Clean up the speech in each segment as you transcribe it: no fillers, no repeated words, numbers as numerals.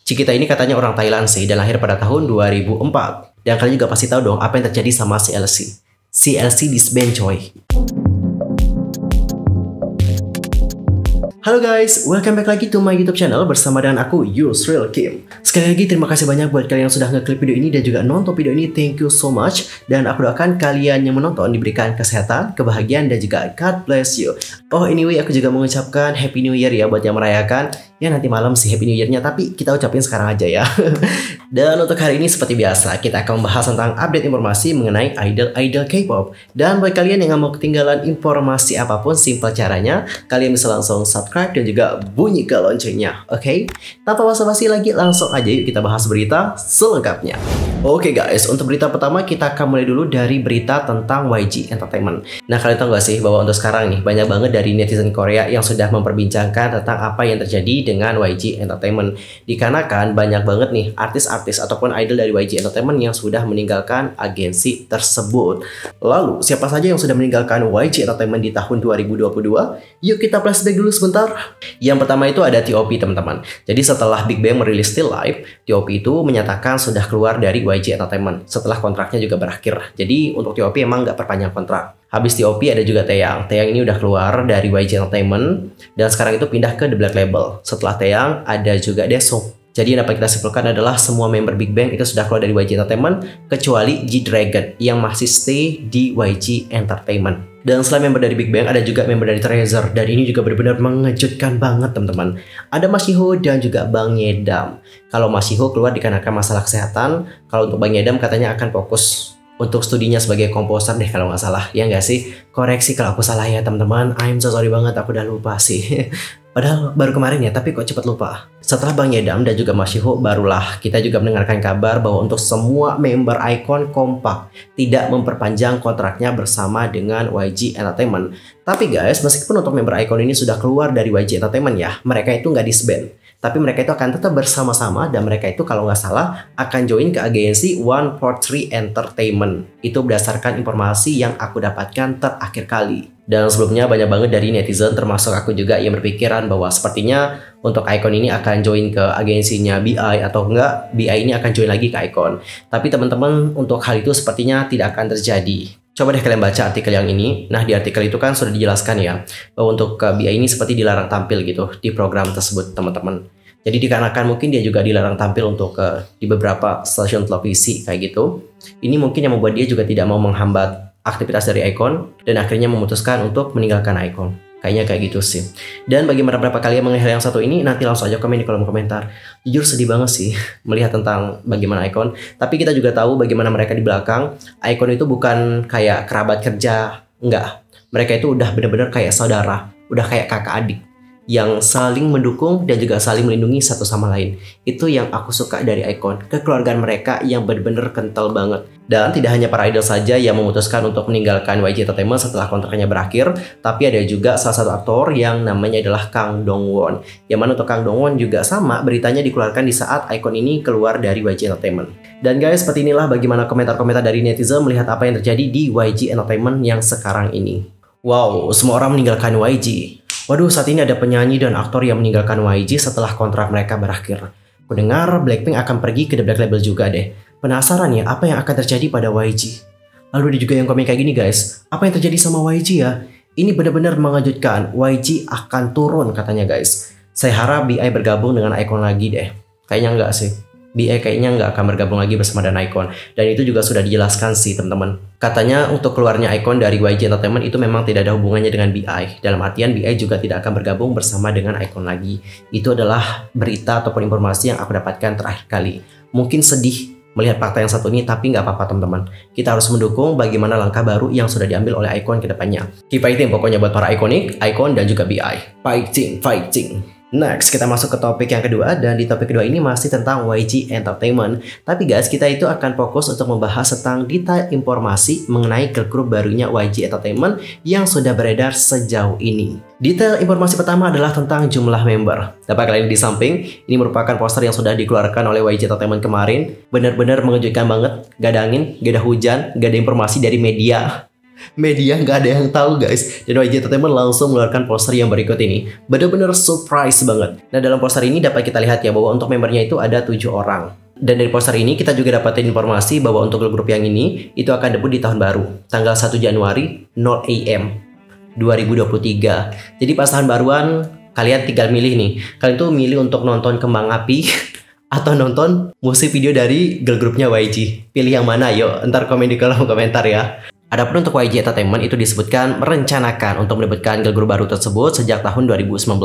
Cikita ini katanya orang Thailand sih dan lahir pada tahun 2004. Dan kalian juga pasti tahu dong apa yang terjadi sama CLC. CLC disband coy. Halo guys, welcome back lagi to my YouTube channel bersama dengan aku Yusril Kim. Sekali lagi terima kasih banyak buat kalian yang sudah ngeklik video ini dan juga nonton video ini. Thank you so much. Dan aku doakan kalian yang menonton diberikan kesehatan, kebahagiaan, dan juga God bless you. Oh anyway, aku juga mengucapkan Happy New Year ya buat yang merayakan. Ya nanti malam sih Happy New Year-nya, tapi kita ucapin sekarang aja ya. Dan untuk hari ini seperti biasa, kita akan membahas tentang update informasi mengenai idol-idol K-pop. Dan buat kalian yang gak mau ketinggalan informasi apapun, simple caranya, kalian bisa langsung subscribe dan juga bunyikan loncengnya, oke? Tanpa basa-basi lagi, langsung aja yuk kita bahas berita selengkapnya. Oke guys, untuk berita pertama kita akan mulai dulu dari berita tentang YG Entertainment. Nah kalian tahu gak sih bahwa untuk sekarang nih banyak banget dari netizen Korea yang sudah memperbincangkan tentang apa yang terjadi dengan YG Entertainment. Dikarenakan banyak banget nih artis-artis ataupun idol dari YG Entertainment yang sudah meninggalkan agensi tersebut. Lalu siapa saja yang sudah meninggalkan YG Entertainment di tahun 2022? Yuk kita flashback dulu sebentar. Yang pertama itu ada T.O.P teman-teman. Jadi setelah Big Bang merilis Still Life, T.O.P itu menyatakan sudah keluar dari YG Entertainment setelah kontraknya juga berakhir. Jadi untuk T.O.P emang nggak perpanjang kontrak. Habis T.O.P ada juga Taeyang. Taeyang ini udah keluar dari YG Entertainment dan sekarang itu pindah ke The Black Label. Setelah Taeyang ada juga Daesung. Jadi yang dapat kita simpulkan adalah semua member Big Bang itu sudah keluar dari YG Entertainment kecuali G-Dragon yang masih stay di YG Entertainment. Dan selain member dari Big Bang ada juga member dari Treasure, dan ini juga benar-benar mengejutkan banget teman-teman. Ada Mas Yiho dan juga Bang Yedam. Kalau Mas Yiho keluar dikarenakan masalah kesehatan, kalau untuk Bang Yedam katanya akan fokus untuk studinya sebagai komposer deh kalau nggak salah. Ya nggak sih? Koreksi kalau aku salah ya teman-teman. I'm so sorry banget, aku udah lupa sih. Padahal baru kemarin ya, tapi kok cepat lupa. Setelah Bang Yedam dan juga Mas Yiho, barulah kita juga mendengarkan kabar bahwa untuk semua member iKON kompak tidak memperpanjang kontraknya bersama dengan YG Entertainment. Tapi guys, meskipun untuk member iKON ini sudah keluar dari YG Entertainment ya, mereka itu nggak disband. Tapi mereka itu akan tetap bersama-sama dan mereka itu kalau nggak salah akan join ke agensi 143 Entertainment. Itu berdasarkan informasi yang aku dapatkan terakhir kali. Dan sebelumnya banyak banget dari netizen termasuk aku juga yang berpikiran bahwa sepertinya untuk iKON ini akan join ke agensinya BI atau enggak BI ini akan join lagi ke iKON. Tapi teman-teman untuk hal itu sepertinya tidak akan terjadi. Coba deh kalian baca artikel yang ini. Nah di artikel itu kan sudah dijelaskan ya bahwa untuk BI ini seperti dilarang tampil gitu di program tersebut teman-teman. Jadi dikarenakan mungkin dia juga dilarang tampil untuk di beberapa stasiun televisi kayak gitu. Ini mungkin yang membuat dia juga tidak mau menghambat aktivitas dari iKON dan akhirnya memutuskan untuk meninggalkan iKON. Kayaknya kayak gitu sih. Dan bagi berapa kalian mengenai yang satu ini, nanti langsung aja komen di kolom komentar. Jujur sedih banget sih melihat tentang bagaimana iKON. Tapi kita juga tahu bagaimana mereka di belakang. iKON itu bukan kayak kerabat kerja, enggak. Mereka itu udah benar-benar kayak saudara, udah kayak kakak adik yang saling mendukung dan juga saling melindungi satu sama lain. Itu yang aku suka dari iKON, kekeluargaan mereka yang benar-benar kental banget. Dan tidak hanya para idol saja yang memutuskan untuk meninggalkan YG Entertainment setelah kontraknya berakhir, tapi ada juga salah satu aktor yang namanya adalah Kang Dong-won. Yang mana untuk Kang Dong-won juga sama, beritanya dikeluarkan di saat iKON ini keluar dari YG Entertainment. Dan guys, seperti inilah bagaimana komentar-komentar dari netizen melihat apa yang terjadi di YG Entertainment yang sekarang ini. Wow, semua orang meninggalkan YG. Waduh, saat ini ada penyanyi dan aktor yang meninggalkan YG setelah kontrak mereka berakhir. Kudengar Blackpink akan pergi ke The Black Label juga deh. Penasaran ya apa yang akan terjadi pada YG? Lalu ada juga yang komen kayak gini guys. Apa yang terjadi sama YG ya? Ini benar-benar mengejutkan. YG akan turun katanya guys. Saya harap BI bergabung dengan iKON lagi deh. Kayaknya enggak sih. BI kayaknya nggak akan bergabung lagi bersama dengan iKON. Dan itu juga sudah dijelaskan sih teman-teman. Katanya untuk keluarnya iKON dari YG Entertainment itu memang tidak ada hubungannya dengan BI. Dalam artian BI juga tidak akan bergabung bersama dengan iKON lagi. Itu adalah berita ataupun informasi yang aku dapatkan terakhir kali. Mungkin sedih melihat fakta yang satu ini, tapi nggak apa-apa teman-teman. Kita harus mendukung bagaimana langkah baru yang sudah diambil oleh iKON ke depannya. Keep fighting pokoknya buat para ikonik, iKON dan juga BI. Fighting, fighting. Next, kita masuk ke topik yang kedua, dan di topik kedua ini masih tentang YG Entertainment. Tapi guys, kita itu akan fokus untuk membahas tentang detail informasi mengenai girl group barunya YG Entertainment yang sudah beredar sejauh ini. Detail informasi pertama adalah tentang jumlah member. Dapat kalian di samping, ini merupakan poster yang sudah dikeluarkan oleh YG Entertainment kemarin. Benar-benar mengejutkan banget, gak ada angin, gak ada hujan, gak ada informasi dari media. Media nggak ada yang tahu guys. Dan YG Entertainment langsung mengeluarkan poster yang berikut ini. Bener-bener surprise banget. Nah dalam poster ini dapat kita lihat ya bahwa untuk membernya itu ada 7 orang. Dan dari poster ini kita juga dapatin informasi bahwa untuk grup yang ini itu akan debut di tahun baru, tanggal 1 Januari 0 AM 2023. Jadi pas tahun baruan kalian tinggal milih nih. Kalian tuh milih untuk nonton Kembang Api atau nonton musik video dari girl grupnya YG. Pilih yang mana? Yuk, ntar komen di kolom komentar ya. Adapun untuk YG Entertainment itu disebutkan merencanakan untuk mendebutkan girl group baru tersebut sejak tahun 2019.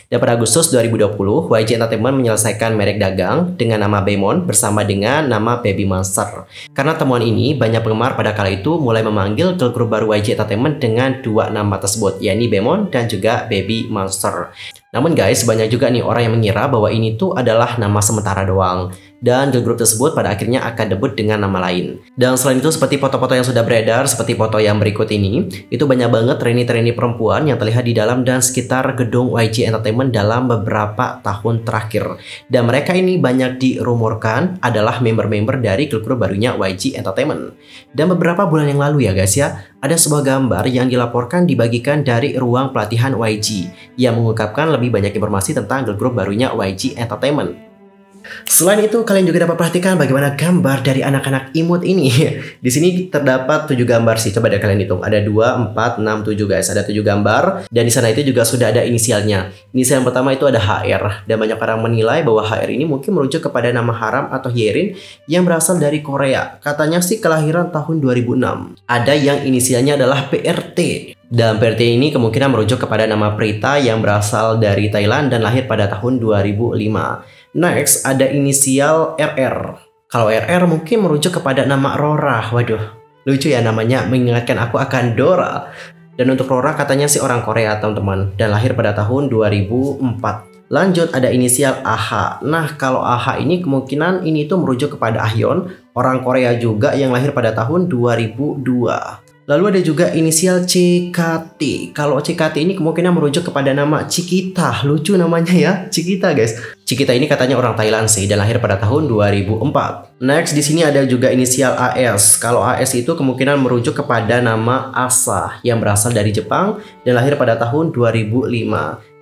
Dan pada Agustus 2020, YG Entertainment menyelesaikan merek dagang dengan nama Baemon bersama dengan nama Baby Monster. Karena temuan ini, banyak penggemar pada kala itu mulai memanggil girl group baru YG Entertainment dengan 2 nama tersebut, yakni Baemon dan juga Baby Monster. Namun guys, banyak juga nih orang yang mengira bahwa ini tuh adalah nama sementara doang. Dan girl group tersebut pada akhirnya akan debut dengan nama lain. Dan selain itu seperti foto-foto yang sudah beredar, seperti foto yang berikut ini, itu banyak banget trainee-trainee perempuan yang terlihat di dalam dan sekitar gedung YG Entertainment dalam beberapa tahun terakhir. Dan mereka ini banyak dirumorkan adalah member-member dari girl group barunya YG Entertainment. Dan beberapa bulan yang lalu ya guys ya, ada sebuah gambar yang dilaporkan dibagikan dari ruang pelatihan YG yang mengungkapkan lebih banyak informasi tentang girl group barunya YG Entertainment. Selain itu, kalian juga dapat perhatikan bagaimana gambar dari anak-anak imut ini. Di sini terdapat 7 gambar sih. Coba deh kalian hitung. Ada 2, 4, 6, 7 guys. Ada 7 gambar. Dan di sana itu juga sudah ada inisialnya. Inisial yang pertama itu ada HR. Dan banyak orang menilai bahwa HR ini mungkin merujuk kepada nama haram atau Hyerin yang berasal dari Korea. Katanya sih kelahiran tahun 2006. Ada yang inisialnya adalah PRT. Dan PRT ini kemungkinan merujuk kepada nama Prita yang berasal dari Thailand dan lahir pada tahun 2005. Next, ada inisial RR. Kalau RR mungkin merujuk kepada nama Rora. Waduh, lucu ya namanya, mengingatkan aku akan Dora. Dan untuk Rora katanya sih orang Korea teman-teman, dan lahir pada tahun 2004. Lanjut ada inisial AH. Nah kalau AH ini kemungkinan ini tuh merujuk kepada Ahyeon, orang Korea juga yang lahir pada tahun 2002. Lalu ada juga inisial CKT. Kalau CKT ini kemungkinan merujuk kepada nama Cikita. Lucu namanya ya, Cikita guys. Cikita ini katanya orang Thailand sih dan lahir pada tahun 2004. Next di sini ada juga inisial AS. Kalau AS itu kemungkinan merujuk kepada nama Asa yang berasal dari Jepang dan lahir pada tahun 2005.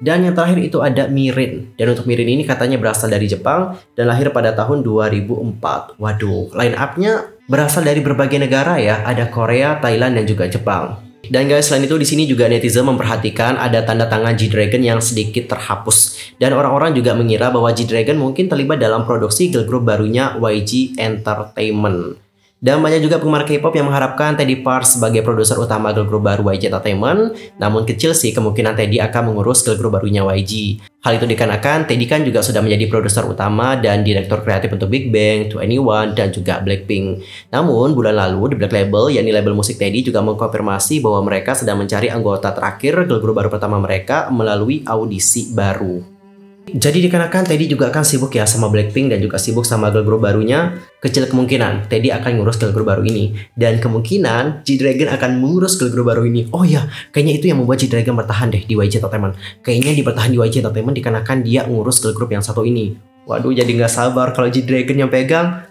Dan yang terakhir itu ada Mirin. Dan untuk Mirin ini katanya berasal dari Jepang dan lahir pada tahun 2004. Waduh, line up-nya berasal dari berbagai negara ya. Ada Korea, Thailand, dan juga Jepang. Dan guys, selain itu di sini juga netizen memperhatikan ada tanda tangan G-Dragon yang sedikit terhapus. Dan orang-orang juga mengira bahwa G-Dragon mungkin terlibat dalam produksi girl group barunya YG Entertainment. Dan banyak juga penggemar K-pop yang mengharapkan Teddy Park sebagai produser utama girl group baru YG Entertainment. Namun kecil sih kemungkinan Teddy akan mengurus girl group barunya YG. Hal itu dikarenakan Teddy kan juga sudah menjadi produser utama dan direktur kreatif untuk Big Bang, 2NE1, dan juga Blackpink. Namun bulan lalu di Black Label, yakni label musik Teddy, juga mengkonfirmasi bahwa mereka sedang mencari anggota terakhir girl group baru pertama mereka melalui audisi baru. Jadi dikarenakan Teddy juga akan sibuk ya sama Blackpink dan juga sibuk sama girl group barunya, kecil kemungkinan Teddy akan ngurus girl group baru ini. Dan kemungkinan G-Dragon akan mengurus girl group baru ini. Oh ya, kayaknya itu yang membuat G-Dragon bertahan deh di YG Entertainment. Kayaknya dia bertahan di YG Entertainment dikarenakan dia ngurus girl group yang satu ini. Waduh, jadi nggak sabar kalau G-Dragon yang pegang.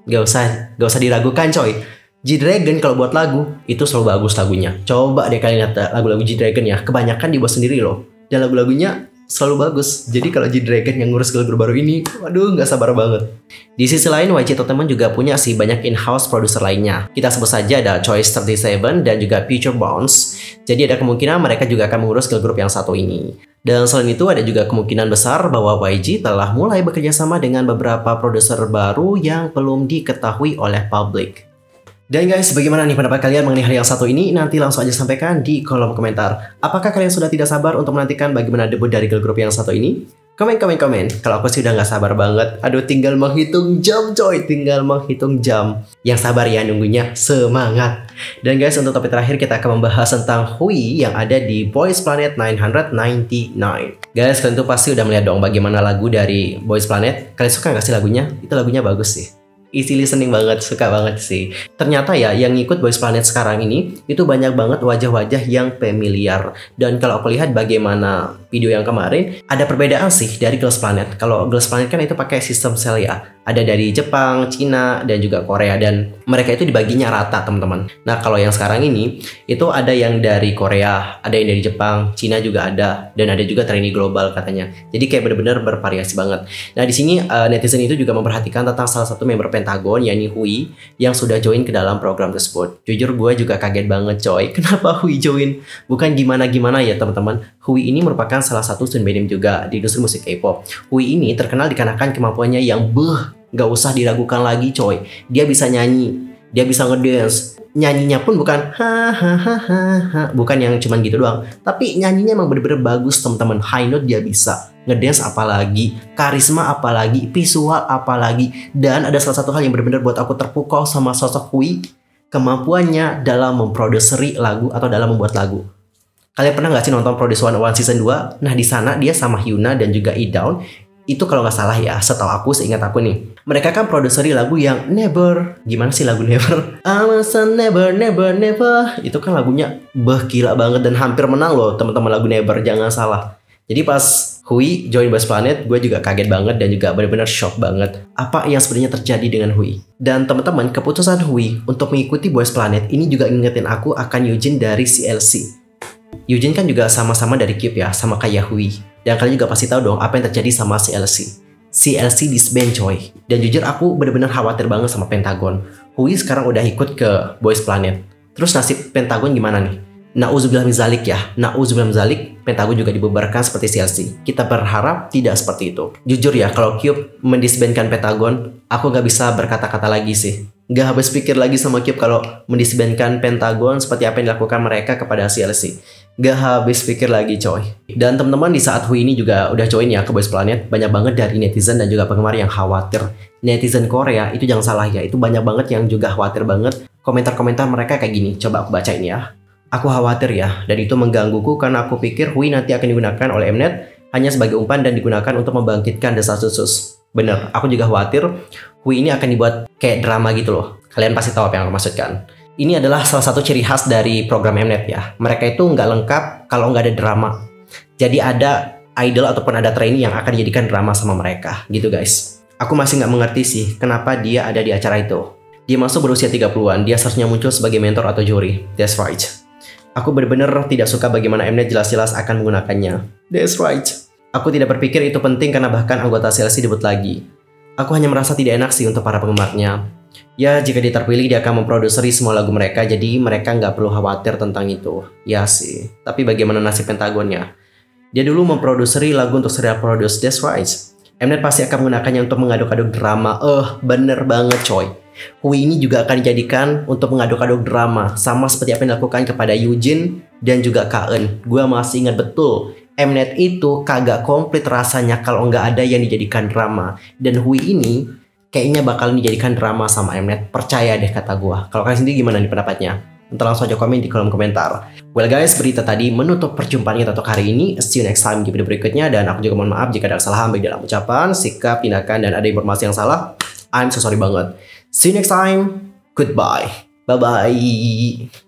Gak usah diragukan coy. G-Dragon kalau buat lagu itu selalu bagus lagunya. Coba deh kalian lihat lagu-lagu G-Dragon ya, kebanyakan dibuat sendiri loh. Dan lagu-lagunya selalu bagus. Jadi kalau G-Dragon yang ngurus girl group baru ini, waduh nggak sabar banget. Di sisi lain, YG Entertainment juga punya sih banyak in-house produser lainnya. Kita sebut saja ada Choice 37 dan juga Future Bounce. Jadi ada kemungkinan mereka juga akan mengurus girl group yang satu ini. Dan selain itu ada juga kemungkinan besar bahwa YG telah mulai bekerja sama dengan beberapa produser baru yang belum diketahui oleh publik. Dan guys, bagaimana nih pendapat kalian mengenai hal yang satu ini? Nanti langsung aja sampaikan di kolom komentar. Apakah kalian sudah tidak sabar untuk menantikan bagaimana debut dari girl group yang satu ini? Komen. Kalau aku sih udah nggak sabar banget. Aduh, tinggal menghitung jam coy. Tinggal menghitung jam. Yang sabar ya nunggunya. Semangat. Dan guys, untuk topik terakhir kita akan membahas tentang Hui yang ada di Boys Planet 999. Guys, kalian tuh pasti udah melihat dong bagaimana lagu dari Boys Planet. Kalian suka nggak sih lagunya? Itu lagunya bagus sih. Easy listening banget, suka banget sih. Ternyata ya yang ngikut Boys Planet sekarang ini itu banyak banget wajah-wajah yang familiar. Dan kalau aku lihat bagaimana video yang kemarin, ada perbedaan sih dari Girls Planet. Kalau Girls Planet kan itu pakai sistem sel ya. Ada dari Jepang, Cina, dan juga Korea. Dan mereka itu dibaginya rata, teman-teman. Nah, kalau yang sekarang ini, itu ada yang dari Korea, ada yang dari Jepang, Cina juga ada, dan ada juga trainee global katanya. Jadi kayak benar-benar bervariasi banget. Nah, di sini netizen itu juga memperhatikan tentang salah satu member Pentagon, yakni Hui, yang sudah join ke dalam program tersebut. Jujur gue juga kaget banget, coy. Kenapa Hui join? Bukan gimana-gimana ya, teman-teman. Hui ini merupakan salah satu sunbae juga di industri musik K-pop. Hui ini terkenal dikarenakan kemampuannya yang gak usah diragukan lagi, coy. Dia bisa nyanyi, dia bisa ngedance. Nyanyinya pun bukan bukan yang cuman gitu doang, tapi nyanyinya emang bener-bener bagus, teman-teman. High note dia bisa, ngedance apalagi, karisma apalagi, visual apalagi. Dan ada salah satu hal yang bener-bener buat aku terpukau sama sosok Hui, kemampuannya dalam memproduseri lagu atau dalam membuat lagu. Kalian pernah gak sih nonton Produce 101 season 2? Nah, di sana dia sama Hyuna dan juga Idawn itu kalau nggak salah ya, setahu aku, seingat aku nih, mereka kan produseri lagu yang Never. Gimana sih lagu Never? I'm a never, never, never. Itu kan lagunya gila banget dan hampir menang loh, teman-teman, lagu Never, jangan salah. Jadi pas Hui join Boys Planet, gue juga kaget banget dan juga benar-benar shock banget apa yang sebenarnya terjadi dengan Hui. Dan teman-teman, keputusan Hui untuk mengikuti Boys Planet ini juga ngingetin aku akan Eugene dari CLC. Eugene kan juga sama-sama dari Cube ya, sama kayak Hui. Dan kalian juga pasti tahu dong apa yang terjadi sama CLC. CLC disband, coy. Dan jujur aku benar-benar khawatir banget sama Pentagon. Hui sekarang udah ikut ke Boys Planet. Terus nasib Pentagon gimana nih? Nauzubillah min zalik ya. Nauzubillah min zalik, Pentagon juga dibubarkan seperti CLC. Kita berharap tidak seperti itu. Jujur ya, kalau Cube mendisbandkan Pentagon, aku gak bisa berkata-kata lagi sih. Gak habis pikir lagi sama Cube kalau mendisbandkan Pentagon seperti apa yang dilakukan mereka kepada CLC. Gak habis pikir lagi, coy. Dan teman-teman, di saat Hui ini juga udah join ya ke Boys Planet, banyak banget dari netizen dan juga penggemar yang khawatir. Netizen Korea itu jangan salah ya, itu banyak banget yang juga khawatir banget. Komentar-komentar mereka kayak gini, coba aku bacain ya. Aku khawatir ya, dan itu menggangguku karena aku pikir Hui nanti akan digunakan oleh Mnet hanya sebagai umpan dan digunakan untuk membangkitkan desas-desus. Bener, aku juga khawatir Hui ini akan dibuat kayak drama gitu loh. Kalian pasti tahu apa yang aku maksudkan. Ini adalah salah satu ciri khas dari program Mnet ya. Mereka itu nggak lengkap kalau nggak ada drama. Jadi ada idol ataupun ada trainee yang akan dijadikan drama sama mereka gitu, guys. Aku masih nggak mengerti sih kenapa dia ada di acara itu. Dia masuk berusia 30-an, dia seharusnya muncul sebagai mentor atau juri. That's right. Aku benar-benar tidak suka bagaimana Mnet jelas-jelas akan menggunakannya. That's right. Aku tidak berpikir itu penting karena bahkan anggota CLC debut lagi. Aku hanya merasa tidak enak sih untuk para penggemarnya. Ya, jika dia terpilih, dia akan memproduseri semua lagu mereka, jadi mereka nggak perlu khawatir tentang itu. Ya sih, tapi bagaimana nasib Pentagonnya? Dia dulu memproduseri lagu untuk serial Produce, that's right. Mnet pasti akan menggunakannya untuk mengaduk-aduk drama. Bener banget, coy. Hui ini juga akan dijadikan untuk mengaduk-aduk drama, sama seperti apa yang dilakukan kepada Eugene dan juga Kaen. Gua masih ingat betul, Mnet itu kagak komplit rasanya kalau nggak ada yang dijadikan drama. Dan Hui ini kayaknya bakal dijadikan drama sama Mnet. Percaya deh kata gua. Kalau kalian sendiri gimana nih pendapatnya? Ntar langsung aja komen di kolom komentar. Well guys, berita tadi menutup perjumpaan kita untuk hari ini. See you next time di video berikutnya. Dan aku juga mohon maaf jika ada kesalahan baik dalam ucapan, sikap, tindakan, dan ada informasi yang salah. I'm so sorry banget. See you next time. Goodbye. Bye-bye.